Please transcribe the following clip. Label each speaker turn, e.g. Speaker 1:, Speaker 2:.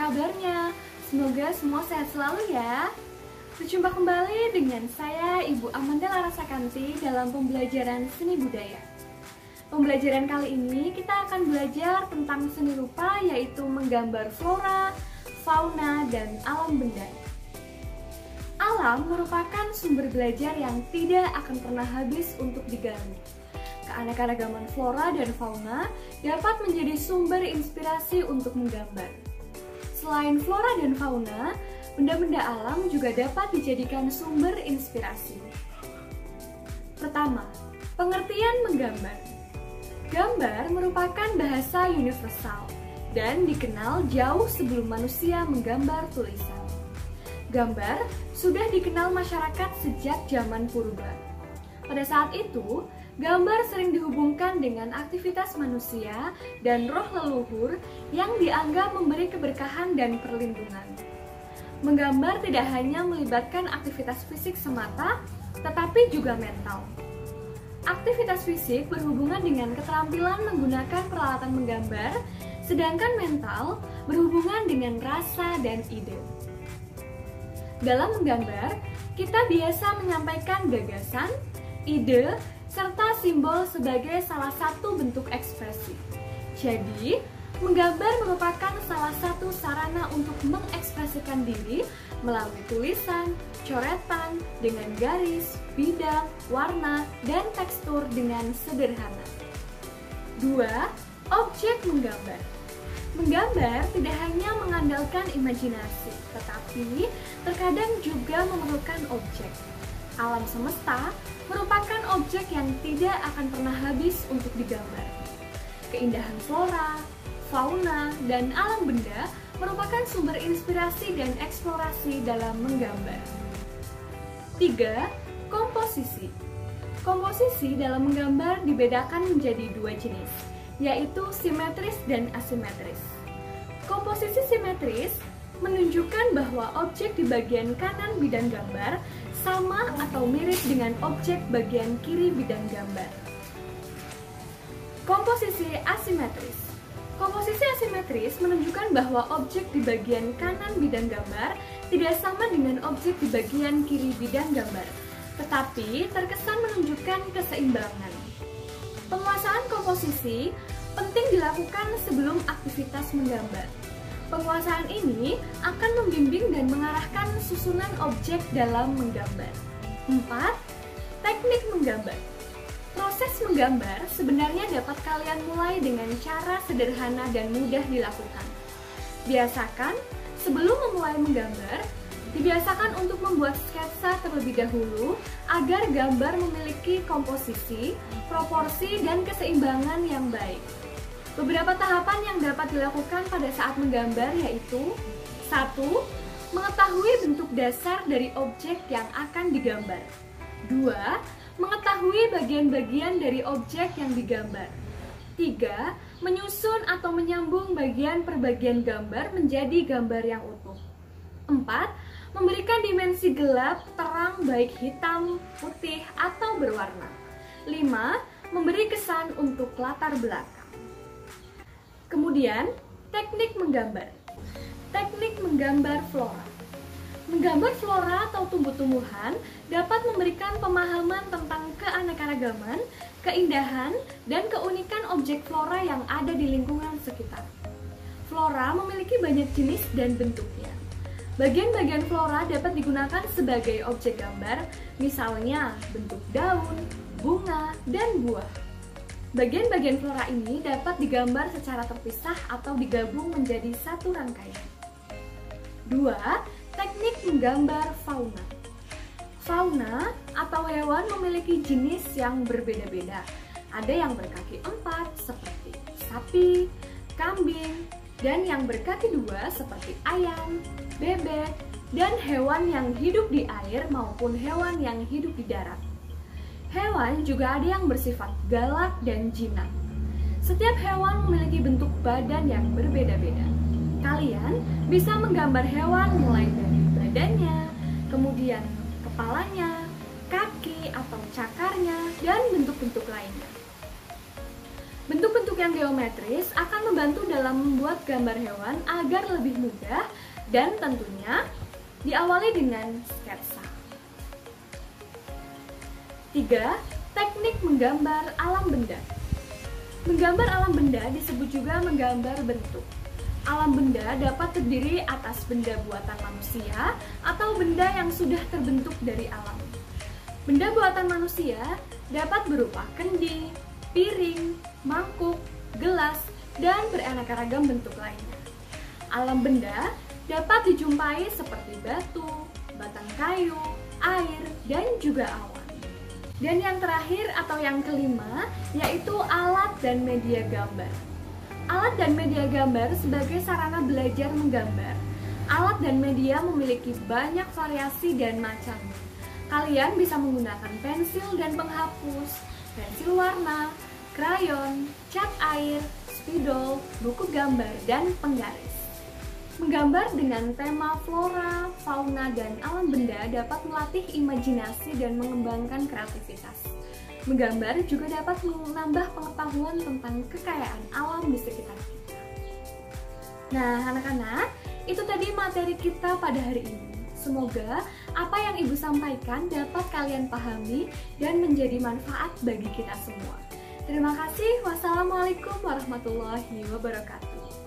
Speaker 1: kabarnya? Semoga semua sehat selalu ya. Berjumpa kembali dengan saya Ibu Amanda Larasakanti dalam pembelajaran seni budaya. Pembelajaran kali ini kita akan belajar tentang seni rupa, yaitu menggambar flora, fauna, dan alam benda. Alam merupakan sumber belajar yang tidak akan pernah habis untuk digali. Keanekaragaman flora dan fauna dapat menjadi sumber inspirasi untuk menggambar. Selain flora dan fauna, benda-benda alam juga dapat dijadikan sumber inspirasi. Pertama, pengertian menggambar. Gambar merupakan bahasa universal dan dikenal jauh sebelum manusia menggambar tulisan. Gambar sudah dikenal masyarakat sejak zaman purba. Pada saat itu, gambar sering dihubungkan dengan aktivitas manusia dan roh leluhur yang dianggap memberi keberkahan dan perlindungan. Menggambar tidak hanya melibatkan aktivitas fisik semata, tetapi juga mental. Aktivitas fisik berhubungan dengan keterampilan menggunakan peralatan menggambar, sedangkan mental berhubungan dengan rasa dan ide. Dalam menggambar, kita biasa menyampaikan gagasan, ide, serta simbol sebagai salah satu bentuk ekspresi. Jadi, menggambar merupakan salah satu sarana untuk mengekspresikan diri melalui tulisan, coretan, dengan garis, bidang, warna, dan tekstur dengan sederhana. 2. Objek menggambar. Menggambar tidak hanya mengandalkan imajinasi, tetapi terkadang juga memerlukan objek. Alam semesta merupakan objek yang tidak akan pernah habis untuk digambar. Keindahan flora, fauna, dan alam benda merupakan sumber inspirasi dan eksplorasi dalam menggambar. 3. Komposisi. Komposisi dalam menggambar dibedakan menjadi dua jenis, yaitu simetris dan asimetris. Komposisi simetris menunjukkan bahwa objek di bagian kanan bidang gambar sama atau mirip dengan objek bagian kiri bidang gambar. Komposisi asimetris. Komposisi asimetris menunjukkan bahwa objek di bagian kanan bidang gambar tidak sama dengan objek di bagian kiri bidang gambar, tetapi terkesan menunjukkan keseimbangan. Penguasaan komposisi penting dilakukan sebelum aktivitas menggambar. Penguasaan ini akan membimbing dan mengarahkan susunan objek dalam menggambar. 4. Teknik menggambar. Proses menggambar sebenarnya dapat kalian mulai dengan cara sederhana dan mudah dilakukan. Biasakan, sebelum memulai menggambar, dibiasakan untuk membuat sketsa terlebih dahulu agar gambar memiliki komposisi, proporsi, dan keseimbangan yang baik. Beberapa tahapan yang dapat dilakukan pada saat menggambar yaitu 1. Mengetahui bentuk dasar dari objek yang akan digambar. 2. Mengetahui bagian-bagian dari objek yang digambar. 3. Menyusun atau menyambung bagian per bagian gambar menjadi gambar yang utuh. 4. Memberikan dimensi gelap, terang baik hitam, putih, atau berwarna. 5. Memberi kesan untuk latar belakang. Kemudian, teknik menggambar. Teknik menggambar flora. Menggambar flora atau tumbuh-tumbuhan dapat memberikan pemahaman tentang keanekaragaman, keindahan, dan keunikan objek flora yang ada di lingkungan sekitar. Flora memiliki banyak jenis dan bentuknya. Bagian-bagian flora dapat digunakan sebagai objek gambar, misalnya bentuk daun, bunga, dan buah. Bagian-bagian flora ini dapat digambar secara terpisah atau digabung menjadi satu rangkaian. 2. Teknik menggambar fauna. Fauna atau hewan memiliki jenis yang berbeda-beda. Ada yang berkaki 4 seperti sapi, kambing, dan yang berkaki 2 seperti ayam, bebek, dan hewan yang hidup di air maupun hewan yang hidup di darat. Hewan juga ada yang bersifat galak dan jinak. Setiap hewan memiliki bentuk badan yang berbeda-beda. Kalian bisa menggambar hewan mulai dari badannya, kemudian kepalanya, kaki atau cakarnya, dan bentuk-bentuk lainnya. Bentuk-bentuk bentuk yang geometris akan membantu dalam membuat gambar hewan agar lebih mudah dan tentunya diawali dengan sketsa. 3. Teknik menggambar alam benda. Menggambar alam benda disebut juga menggambar bentuk. Alam benda dapat terdiri atas benda buatan manusia atau benda yang sudah terbentuk dari alam. Benda buatan manusia dapat berupa kendi, piring, mangkuk, gelas, dan beraneka ragam bentuk lainnya. Alam benda dapat dijumpai seperti batu, batang kayu, air, dan juga awan. Dan yang terakhir atau yang kelima yaitu alat dan media gambar. Alat dan media gambar sebagai sarana belajar menggambar. Alat dan media memiliki banyak variasi dan macamnya. Kalian bisa menggunakan pensil dan penghapus, pensil warna, krayon, cat air, spidol, buku gambar, dan penggaris. Menggambar dengan tema flora, fauna, dan alam benda dapat melatih imajinasi dan mengembangkan kreativitas. Menggambar juga dapat menambah pengetahuan tentang kekayaan alam di sekitar kita. Nah, anak-anak, itu tadi materi kita pada hari ini. Semoga apa yang Ibu sampaikan dapat kalian pahami dan menjadi manfaat bagi kita semua. Terima kasih. Wassalamualaikum warahmatullahi wabarakatuh.